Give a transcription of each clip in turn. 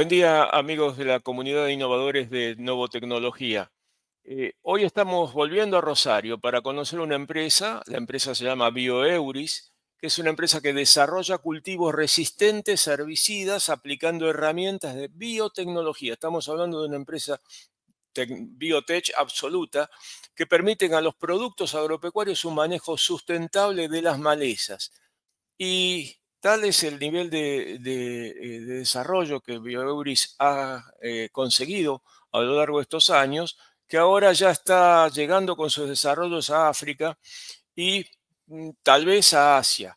Buen día, amigos de la comunidad de innovadores de Novotecnología. Hoy estamos volviendo a Rosario para conocer una empresa. La empresa se llama BioEuris, que es una empresa que desarrolla cultivos resistentes a herbicidas aplicando herramientas de biotecnología. Estamos hablando de una empresa biotech absoluta que permiten a los productos agropecuarios un manejo sustentable de las malezas. Y tal es el nivel de desarrollo que BioEuris ha conseguido a lo largo de estos años, que ahora ya está llegando con sus desarrollos a África y tal vez a Asia.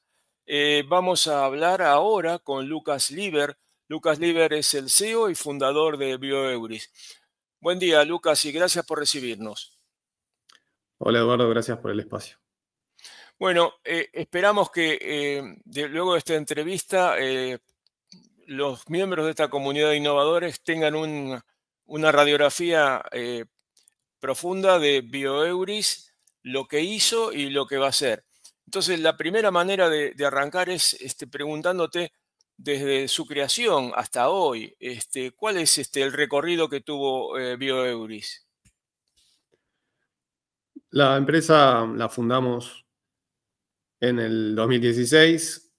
Vamos a hablar ahora con Lucas Lieber. Lucas Lieber es el CEO y fundador de BioEuris. Buen día, Lucas, y gracias por recibirnos. Hola Eduardo, gracias por el espacio. Bueno, esperamos que luego de esta entrevista los miembros de esta comunidad de innovadores tengan una radiografía profunda de BioEuris, lo que hizo y lo que va a hacer. Entonces, la primera manera de arrancar es preguntándote desde su creación hasta hoy, ¿cuál es el recorrido que tuvo BioEuris? La empresa la fundamos en el 2016,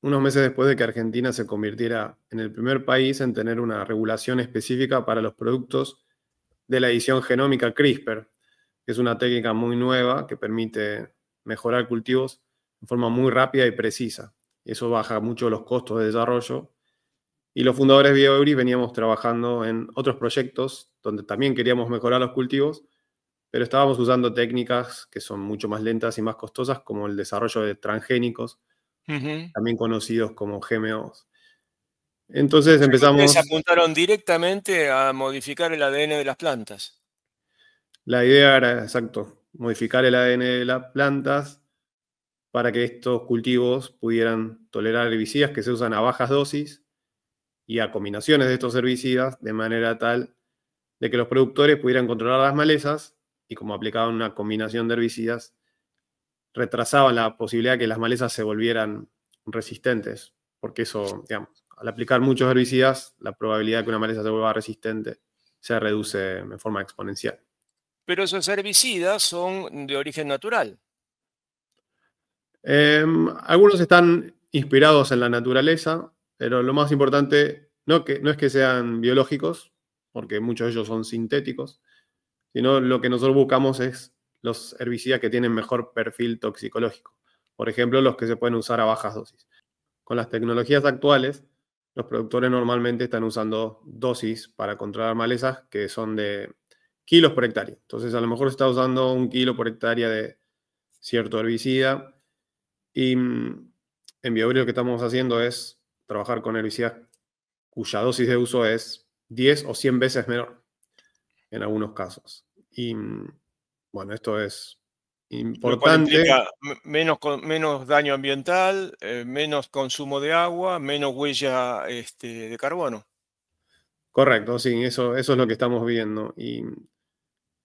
unos meses después de que Argentina se convirtiera en el primer país en tener una regulación específica para los productos de la edición genómica CRISPR, que es una técnica muy nueva que permite mejorar cultivos de forma muy rápida y precisa. Eso baja mucho los costos de desarrollo. Y los fundadores de BioEuris veníamos trabajando en otros proyectos donde también queríamos mejorar los cultivos, pero estábamos usando técnicas que son mucho más lentas y más costosas, como el desarrollo de transgénicos, Ujú. también conocidos como GMOs. O Entonces sea que ustedes empezamos, apuntaron directamente a modificar el ADN de las plantas. la idea era, exacto, modificar el ADN de las plantas para que estos cultivos pudieran tolerar herbicidas que se usan a bajas dosis y a combinaciones de estos herbicidas, de manera tal de que los productores pudieran controlar las malezas y como aplicaban una combinación de herbicidas, retrasaban la posibilidad de que las malezas se volvieran resistentes, porque eso, digamos, al aplicar muchos herbicidas, la probabilidad de que una maleza se vuelva resistente se reduce de forma exponencial. Pero esos herbicidas son de origen natural. Algunos están inspirados en la naturaleza, pero lo más importante no es que sean biológicos, porque muchos de ellos son sintéticos, sino lo que nosotros buscamos es los herbicidas que tienen mejor perfil toxicológico. Por ejemplo, los que se pueden usar a bajas dosis. Con las tecnologías actuales, los productores normalmente están usando dosis para controlar malezas que son de kilos por hectárea. Entonces, a lo mejor se está usando 1 kilo por hectárea de cierto herbicida. Y en BioEuris lo que estamos haciendo es trabajar con herbicidas cuya dosis de uso es 10 o 100 veces menor en algunos casos. Y bueno, esto es Lo cual importante. implica menos daño ambiental, menos consumo de agua, menos huella de carbono. Correcto, sí, eso es lo que estamos viendo. Y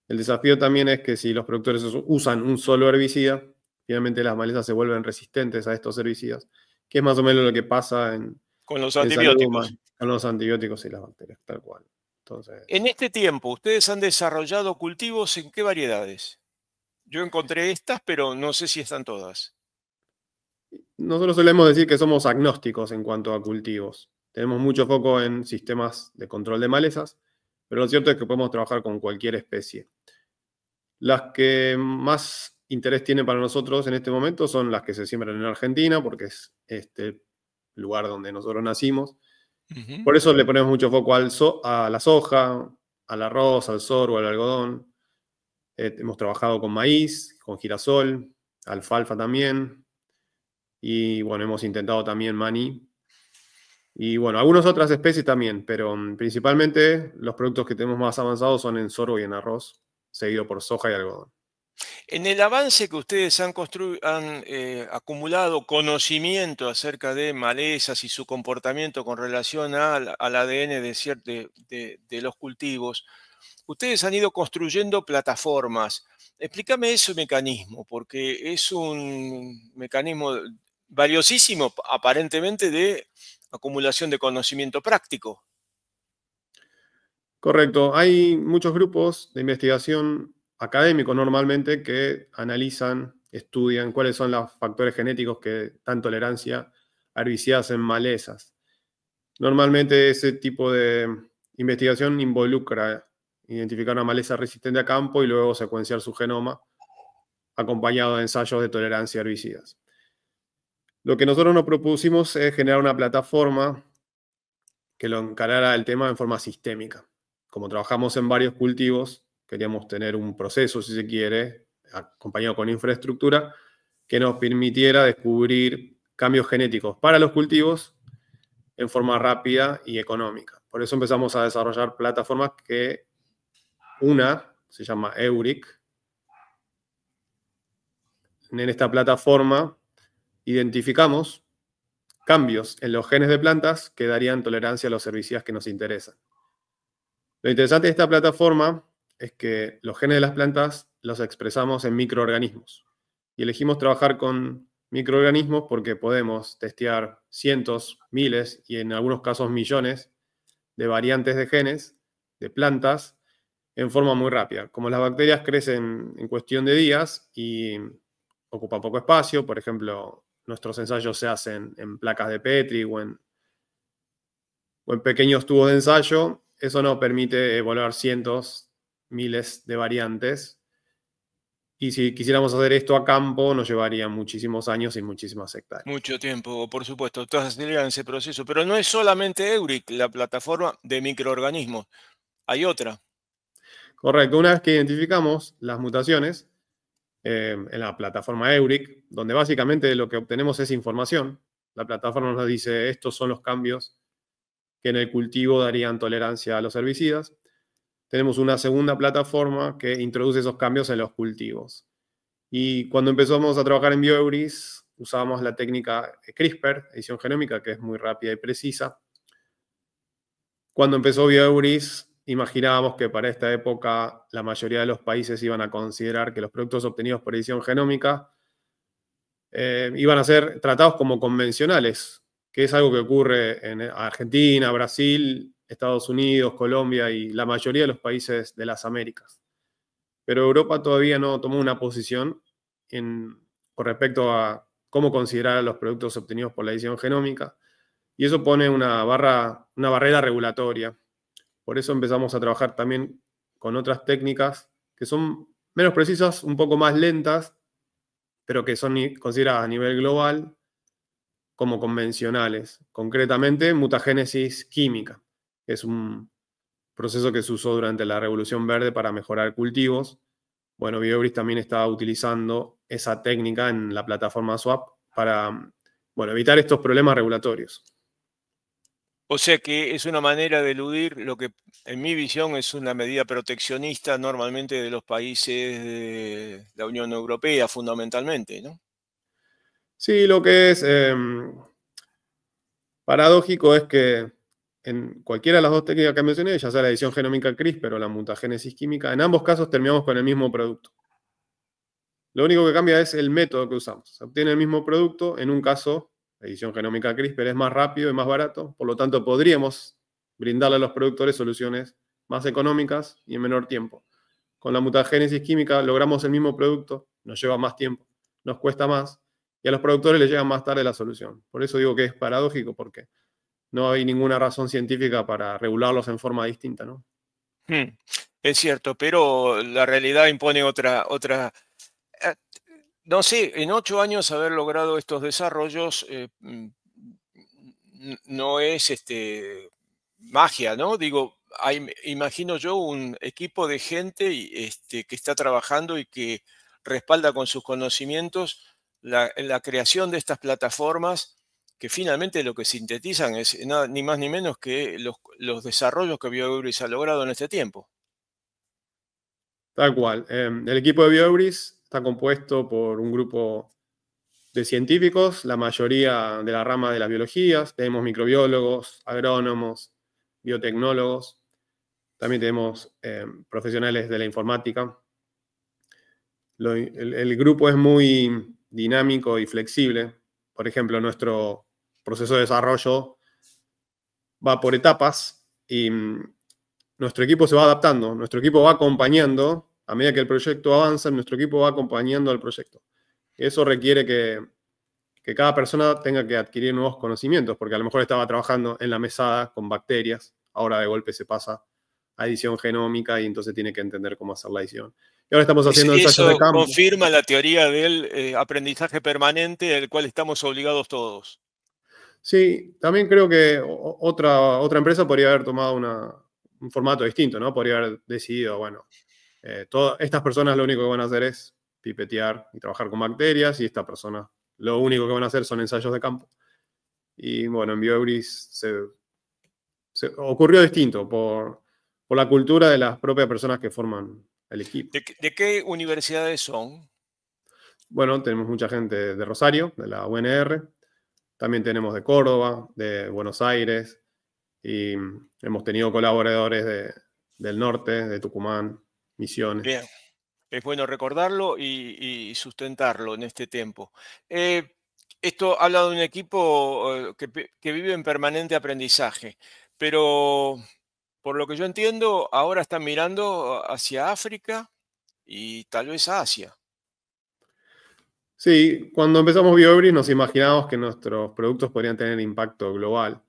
el desafío también es que si los productores usan un solo herbicida, finalmente las malezas se vuelven resistentes a estos herbicidas, que es más o menos lo que pasa Con los en salud antibióticos. humana con los antibióticos y las bacterias, tal cual. En Entonces, este tiempo, ¿ustedes han desarrollado cultivos en qué variedades? Yo encontré estas, pero no sé si están todas. nosotros solemos decir que somos agnósticos en cuanto a cultivos. Tenemos mucho foco en sistemas de control de malezas, pero lo cierto es que podemos trabajar con cualquier especie. Las que más interés tienen para nosotros en este momento son las que se siembran en Argentina, porque es este lugar donde nosotros nacimos. Ujú. Por eso le ponemos mucho foco a la soja, al arroz, al sorgo, al algodón. Hemos trabajado con maíz, con girasol, alfalfa también. Y bueno, hemos intentado también maní. Y bueno, algunas otras especies también, pero principalmente los productos que tenemos más avanzados son en sorgo y en arroz, seguido por soja y algodón. En el avance que ustedes han acumulado conocimiento acerca de malezas y su comportamiento con relación al ADN de los cultivos, ustedes han ido construyendo plataformas. Explícame ese mecanismo, porque es un mecanismo valiosísimo, aparentemente, de acumulación de conocimiento práctico. Correcto. Hay muchos grupos de investigación académicos normalmente que analizan, estudian cuáles son los factores genéticos que dan tolerancia a herbicidas en malezas. Normalmente ese tipo de investigación involucra identificar una maleza resistente a campo y luego secuenciar su genoma acompañado de ensayos de tolerancia a herbicidas. Lo que nosotros nos propusimos es generar una plataforma que lo encarara el tema en forma sistémica. Como trabajamos en varios cultivos, queríamos tener un proceso, si se quiere, acompañado con infraestructura, que nos permitiera descubrir cambios genéticos para los cultivos en forma rápida y económica. Por eso empezamos a desarrollar plataformas que una se llama EURIC. En esta plataforma identificamos cambios en los genes de plantas que darían tolerancia a los herbicidas que nos interesan. Lo interesante de esta plataforma es que los genes de las plantas los expresamos en microorganismos. Y elegimos trabajar con microorganismos porque podemos testear cientos, miles y en algunos casos millones de variantes de genes de plantas en forma muy rápida. Como las bacterias crecen en cuestión de días y ocupan poco espacio, por ejemplo, nuestros ensayos se hacen en placas de Petri o en pequeños tubos de ensayo, eso nos permite evaluar cientos, miles de variantes. Y si quisiéramos hacer esto a campo, nos llevaría muchísimos años y muchísimas hectáreas. Mucho tiempo, por supuesto, todas aceleran ese proceso, pero no es solamente EURIC, la plataforma de microorganismos, hay otra. Correcto, una vez que identificamos las mutaciones en la plataforma EURIC, donde básicamente lo que obtenemos es información, la plataforma nos dice estos son los cambios que en el cultivo darían tolerancia a los herbicidas. Tenemos una segunda plataforma que introduce esos cambios en los cultivos. Y cuando empezamos a trabajar en BioEuris, usábamos la técnica CRISPR, edición genómica, que es muy rápida y precisa. Cuando empezó BioEuris, imaginábamos que para esta época la mayoría de los países iban a considerar que los productos obtenidos por edición genómica iban a ser tratados como convencionales, que es algo que ocurre en Argentina, Brasil, Estados Unidos, Colombia y la mayoría de los países de las Américas. Pero Europa todavía no tomó una posición con respecto a cómo considerar a los productos obtenidos por la edición genómica, y eso pone una barrera regulatoria. Por eso empezamos a trabajar también con otras técnicas que son menos precisas, un poco más lentas, pero que son consideradas a nivel global como convencionales. Concretamente, mutagénesis química, que es un proceso que se usó durante la Revolución Verde para mejorar cultivos. Bueno, BioEuris también está utilizando esa técnica en la plataforma SWAP para, evitar estos problemas regulatorios. O sea que es una manera de eludir lo que en mi visión es una medida proteccionista normalmente de los países de la Unión Europea fundamentalmente, ¿no? Sí, lo que es paradójico es que en cualquiera de las dos técnicas que mencioné, ya sea la edición genómica CRISPR o la mutagénesis química, en ambos casos terminamos con el mismo producto. Lo único que cambia es el método que usamos. Se obtiene el mismo producto, en un caso, la edición genómica CRISPR es más rápido y más barato, por lo tanto podríamos brindarle a los productores soluciones más económicas y en menor tiempo. Con la mutagénesis química logramos el mismo producto, nos lleva más tiempo, nos cuesta más, y a los productores les llega más tarde la solución. Por eso digo que es paradójico, porque no hay ninguna razón científica para regularlos en forma distinta, ¿no? Es cierto, pero la realidad impone otra. eh, No sé, en 8 años haber logrado estos desarrollos no es magia, ¿no? Digo, imagino yo un equipo de gente que está trabajando y que respalda con sus conocimientos la creación de estas plataformas que finalmente lo que sintetizan es ni más ni menos que los desarrollos que BioEuris ha logrado en este tiempo. Tal cual. El equipo de BioEuris está compuesto por un grupo de científicos, la mayoría de la rama de las biologías. Tenemos microbiólogos, agrónomos, biotecnólogos. También tenemos profesionales de la informática. El grupo es muy dinámico y flexible. Por ejemplo, nuestro proceso de desarrollo va por etapas y nuestro equipo se va adaptando, nuestro equipo va acompañando, a medida que el proyecto avanza, nuestro equipo va acompañando al proyecto. Eso requiere que cada persona tenga que adquirir nuevos conocimientos, porque a lo mejor estaba trabajando en la mesada con bacterias, ahora de golpe se pasa a edición genómica y entonces tiene que entender cómo hacer la edición. Y ahora estamos haciendo ensayos de Eso campo. confirma la teoría del aprendizaje permanente al cual estamos obligados todos. Sí, también creo que otra empresa podría haber tomado un formato distinto, ¿no? Podría haber decidido, bueno, todas estas personas lo único que van a hacer es pipetear y trabajar con bacterias y estas personas lo único que van a hacer son ensayos de campo. Y bueno, en BioEuris se ocurrió distinto por la cultura de las propias personas que forman el equipo. ¿De qué universidades son? Bueno, tenemos mucha gente de Rosario, de la UNR, también tenemos de Córdoba, de Buenos Aires, y hemos tenido colaboradores del norte, de Tucumán, Misiones. Bien, es bueno recordarlo y sustentarlo en este tiempo. Eh, Esto habla de un equipo que vive en permanente aprendizaje, pero por lo que yo entiendo, ahora están mirando hacia África y tal vez Asia. Sí, cuando empezamos BioEuris nos imaginábamos que nuestros productos podrían tener impacto global,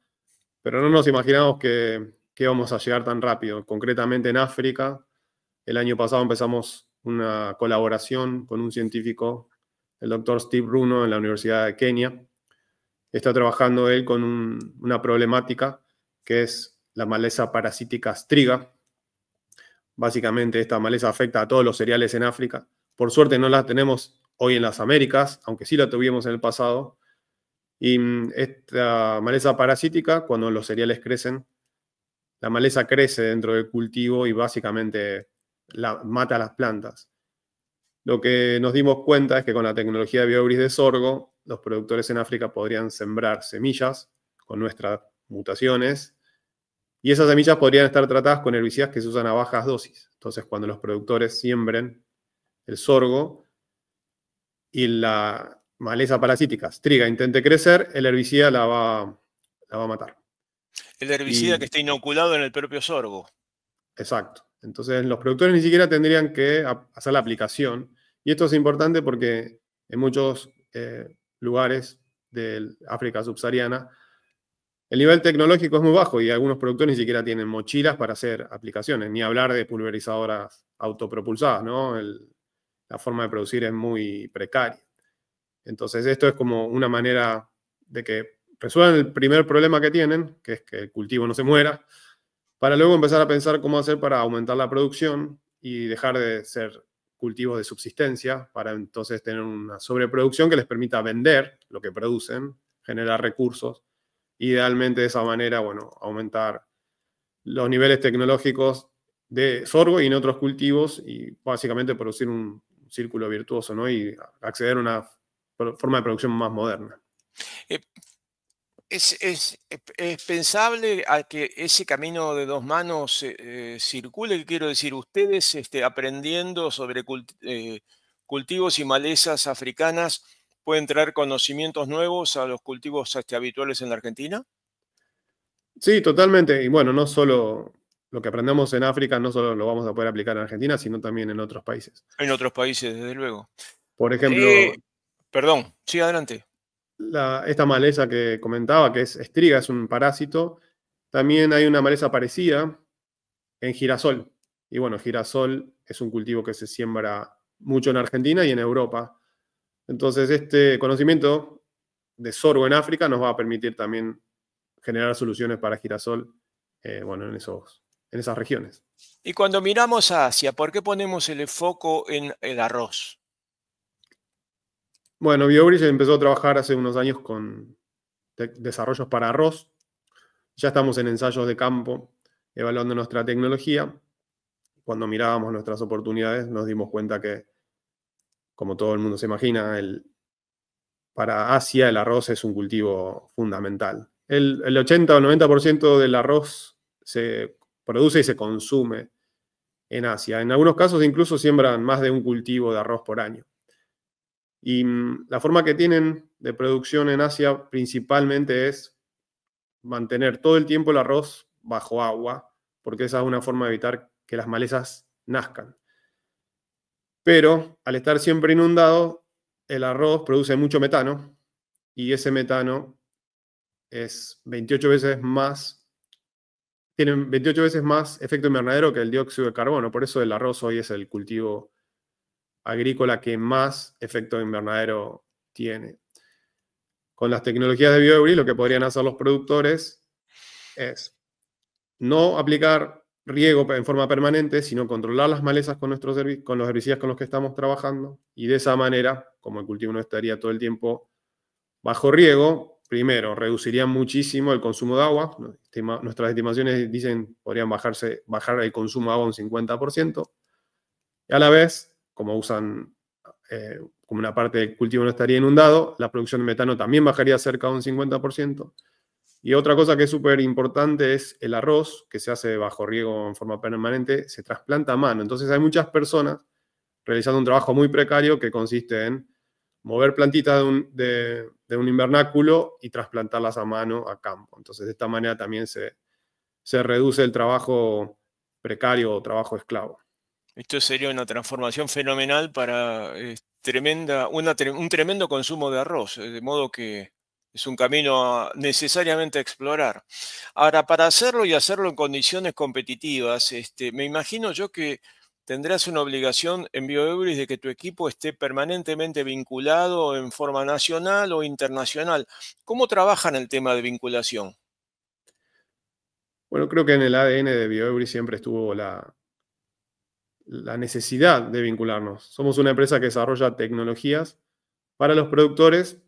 pero no nos imaginábamos que íbamos a llegar tan rápido. Concretamente en África, el año pasado empezamos una colaboración con un científico, el doctor Steve Runo, en la Universidad de Kenia. Está trabajando él con una problemática que es la maleza parasítica striga. Básicamente esta maleza afecta a todos los cereales en África. Por suerte no la tenemos hoy en las Américas, aunque sí la tuvimos en el pasado. Y esta maleza parasítica, cuando los cereales crecen, la maleza crece dentro del cultivo y básicamente mata a las plantas. Lo que nos dimos cuenta es que con la tecnología de BioEuris de sorgo, los productores en África podrían sembrar semillas con nuestras mutaciones y esas semillas podrían estar tratadas con herbicidas que se usan a bajas dosis. Entonces, cuando los productores siembren el sorgo y la maleza parasítica striga intente crecer, el herbicida la va a matar. El herbicida que Y está inoculado en el propio sorgo. exacto. Entonces, los productores ni siquiera tendrían que hacer la aplicación. Y esto es importante porque en muchos lugares de África subsahariana, el nivel tecnológico es muy bajo y algunos productores ni siquiera tienen mochilas para hacer aplicaciones, ni hablar de pulverizadoras autopropulsadas, ¿no? La forma de producir es muy precaria. Entonces, esto es como una manera de que resuelvan el primer problema que tienen, que es que el cultivo no se muera, para luego empezar a pensar cómo hacer para aumentar la producción y dejar de ser cultivos de subsistencia, para entonces tener una sobreproducción que les permita vender lo que producen, generar recursos, idealmente de esa manera, bueno, aumentar los niveles tecnológicos de sorgo y en otros cultivos y básicamente producir un círculo virtuoso, ¿no? Y acceder a una forma de producción más moderna. Eh, es pensable a que ese camino de dos manos circule, ¿qué quiero decir? Ustedes aprendiendo sobre cultivos y malezas africanas pueden traer conocimientos nuevos a los cultivos habituales en la Argentina. Sí, totalmente. Y bueno, no solo lo que aprendemos en África, no solo lo vamos a poder aplicar en Argentina, sino también en otros países. En otros países, desde luego. Por Eh, ejemplo, Perdón, sí, adelante. esta maleza que comentaba, que es estriga, es un parásito, también hay una maleza parecida en girasol. Y bueno, girasol es un cultivo que se siembra mucho en Argentina y en Europa. Entonces, este conocimiento de sorgo en África nos va a permitir también generar soluciones para girasol, bueno, en esas regiones. Y cuando miramos a Asia, ¿por qué ponemos el foco en el arroz? Bueno, BioBridge empezó a trabajar hace unos años con desarrollos para arroz. Ya estamos en ensayos de campo evaluando nuestra tecnología. Cuando mirábamos nuestras oportunidades nos dimos cuenta que, como todo el mundo se imagina, para Asia el arroz es un cultivo fundamental. El 80 o 90% del arroz se produce y se consume en Asia. En algunos casos incluso siembran más de un cultivo de arroz por año. Y la forma que tienen de producción en Asia principalmente es mantener todo el tiempo el arroz bajo agua porque esa es una forma de evitar que las malezas nazcan. Pero al estar siempre inundado, el arroz produce mucho metano y ese metano es 28 veces más, tiene 28 veces más efecto invernadero que el dióxido de carbono. Por eso el arroz hoy es el cultivo agrícola que más efecto invernadero tiene. Con las tecnologías de BioEury, lo que podrían hacer los productores es no aplicar riego en forma permanente, sino controlar las malezas con con los herbicidas con los que estamos trabajando, y de esa manera, como el cultivo no estaría todo el tiempo bajo riego, primero, reducirían muchísimo el consumo de agua. Nuestras estimaciones dicen que podrían bajar el consumo de agua un 50%, y a la vez, como usan, como una parte del cultivo no estaría inundado, la producción de metano también bajaría cerca de un 50%. Y otra cosa que es súper importante es el arroz, que se hace bajo riego en forma permanente, se trasplanta a mano. Entonces hay muchas personas realizando un trabajo muy precario que consiste en mover plantitas de un invernáculo y trasplantarlas a mano a campo. Entonces de esta manera también se reduce el trabajo precario o trabajo esclavo. Esto sería una transformación fenomenal para un tremendo consumo de arroz, de modo que es un camino necesariamente a explorar. Ahora, para hacerlo y hacerlo en condiciones competitivas, me imagino yo que tendrás una obligación en BioEuris de que tu equipo esté permanentemente vinculado en forma nacional o internacional. ¿Cómo trabajan el tema de vinculación? Bueno, creo que en el ADN de BioEury siempre estuvo la necesidad de vincularnos. Somos una empresa que desarrolla tecnologías para los productores,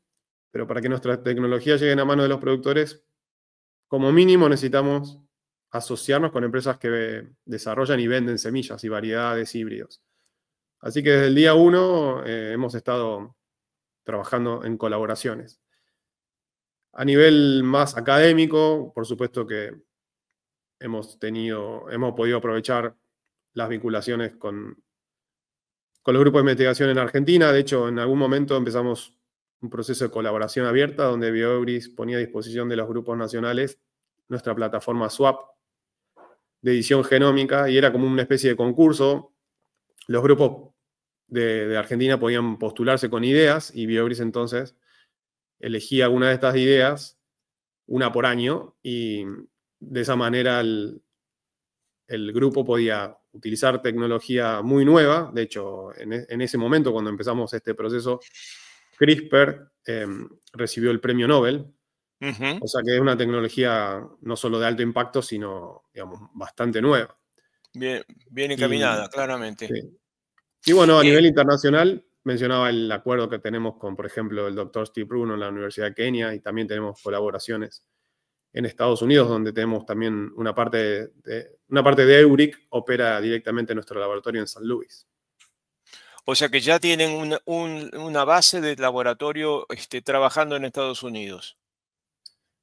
pero para que nuestras tecnologías lleguen a manos de los productores, como mínimo necesitamos asociarnos con empresas que desarrollan y venden semillas y variedades híbridos. Así que desde el día uno hemos estado trabajando en colaboraciones. A nivel más académico, por supuesto que hemos podido aprovechar las vinculaciones con los grupos de investigación en Argentina. De hecho, en algún momento empezamos un proceso de colaboración abierta donde BioEuris ponía a disposición de los grupos nacionales nuestra plataforma SWAP de edición genómica, y era como una especie de concurso. Los grupos de Argentina podían postularse con ideas y BioEuris entonces elegía alguna de estas ideas, una por año, y de esa manera el grupo podía utilizar tecnología muy nueva. De hecho, en ese momento, cuando empezamos este proceso, CRISPR recibió el premio Nobel. Ujú. O sea que es una tecnología no solo de alto impacto, sino, digamos, bastante nueva. Bien, bien Y, encaminada, claramente. sí. Y bueno, a Eh, nivel internacional, mencionaba el acuerdo que tenemos con, por ejemplo, el doctor Steve Bruno en la Universidad de Kenia, y también tenemos colaboraciones en Estados Unidos, donde tenemos también una parte de EURIC, opera directamente en nuestro laboratorio en San Luis. O sea que ya tienen una base de laboratorio trabajando en Estados Unidos.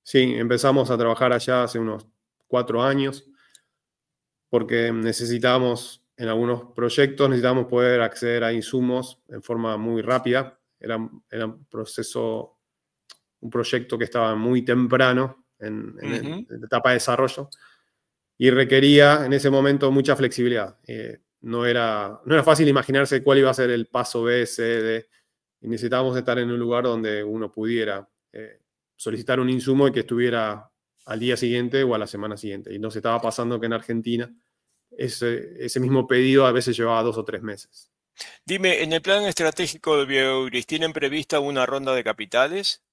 Sí, empezamos a trabajar allá hace unos 4 años, porque necesitábamos, en algunos proyectos, necesitábamos poder acceder a insumos en forma muy rápida. Era un proyecto que estaba muy temprano en Ujú. la etapa de desarrollo, y requería en ese momento mucha flexibilidad. No era fácil imaginarse cuál iba a ser el paso B, C, D, y necesitábamos estar en un lugar donde uno pudiera solicitar un insumo y que estuviera al día siguiente o a la semana siguiente. Y nos estaba pasando que en Argentina ese mismo pedido a veces llevaba 2 o 3 meses. Dime, en el plan estratégico de BioEuris, ¿tienen prevista una ronda de capitales?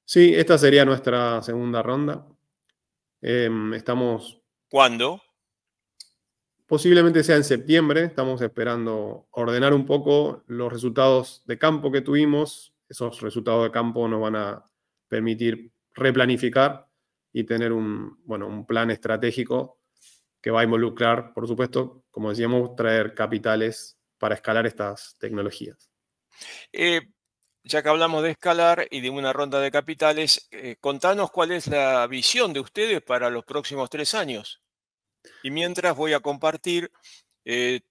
Sí, esta sería nuestra segunda ronda. Estamos, ¿Cuándo? posiblemente sea en septiembre, estamos esperando ordenar un poco los resultados de campo que tuvimos. Esos resultados de campo nos van a permitir replanificar y tener un plan estratégico que va a involucrar, por supuesto, como decíamos, traer capitales para escalar estas tecnologías. Eh, ya que hablamos de escalar y de una ronda de capitales, contanos cuál es la visión de ustedes para los próximos 3 años. Y mientras voy a compartir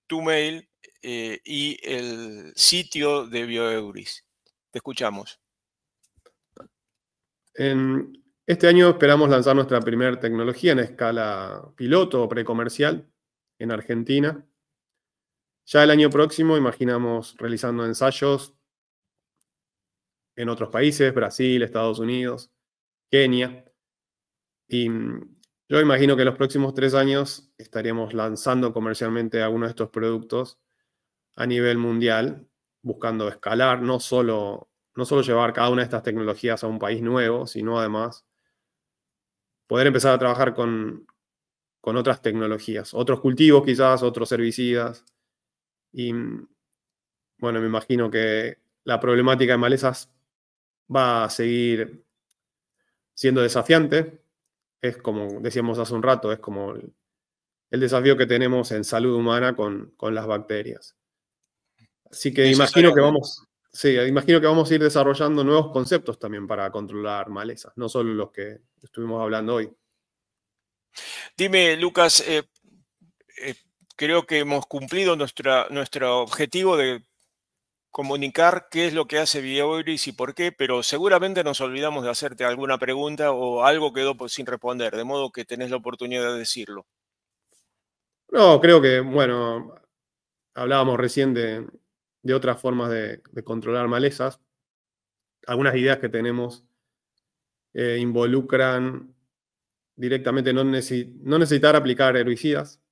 tu mail y el sitio de BioEuris. Te escuchamos. En, Este año esperamos lanzar nuestra primera tecnología en escala piloto o precomercial en Argentina. Ya el año próximo imaginamos realizando ensayos en otros países, Brasil, Estados Unidos, Kenia. Y yo imagino que en los próximos 3 años estaríamos lanzando comercialmente algunos de estos productos a nivel mundial, buscando escalar, no solo llevar cada una de estas tecnologías a un país nuevo, sino además poder empezar a trabajar con otras tecnologías, otros cultivos quizás, otros herbicidas. Y bueno, me imagino que la problemática de malezas va a seguir siendo desafiante. Es como decíamos hace un rato, es como el desafío que tenemos en salud humana con las bacterias. Así que imagino que Necesariamente. vamos, sí, imagino que vamos a ir desarrollando nuevos conceptos también para controlar malezas, no solo los que estuvimos hablando hoy. Dime, Lucas, eh, creo que hemos cumplido nuestro objetivo de comunicar qué es lo que hace BioEuris y por qué, pero seguramente nos olvidamos de hacerte alguna pregunta o algo quedó sin responder, de modo que tenés la oportunidad de decirlo. No, creo que, bueno, hablábamos recién de otras formas de controlar malezas. Algunas ideas que tenemos involucran directamente no necesitar aplicar herbicidas.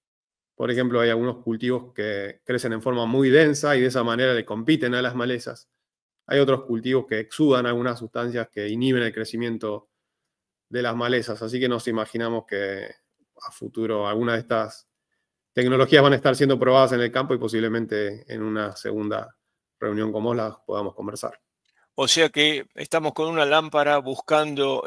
Por ejemplo, hay algunos cultivos que crecen en forma muy densa y de esa manera le compiten a las malezas. Hay otros cultivos que exudan algunas sustancias que inhiben el crecimiento de las malezas, así que nos imaginamos que a futuro algunas de estas tecnologías van a estar siendo probadas en el campo y posiblemente en una segunda reunión como las podamos conversar. O sea que estamos con una lámpara buscando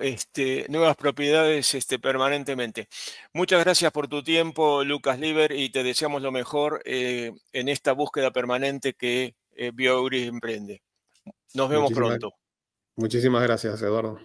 nuevas propiedades permanentemente. Muchas gracias por tu tiempo, Lucas Liber, y te deseamos lo mejor en esta búsqueda permanente que BioEuris emprende. Nos vemos Muchísimas, pronto. muchísimas gracias, Eduardo.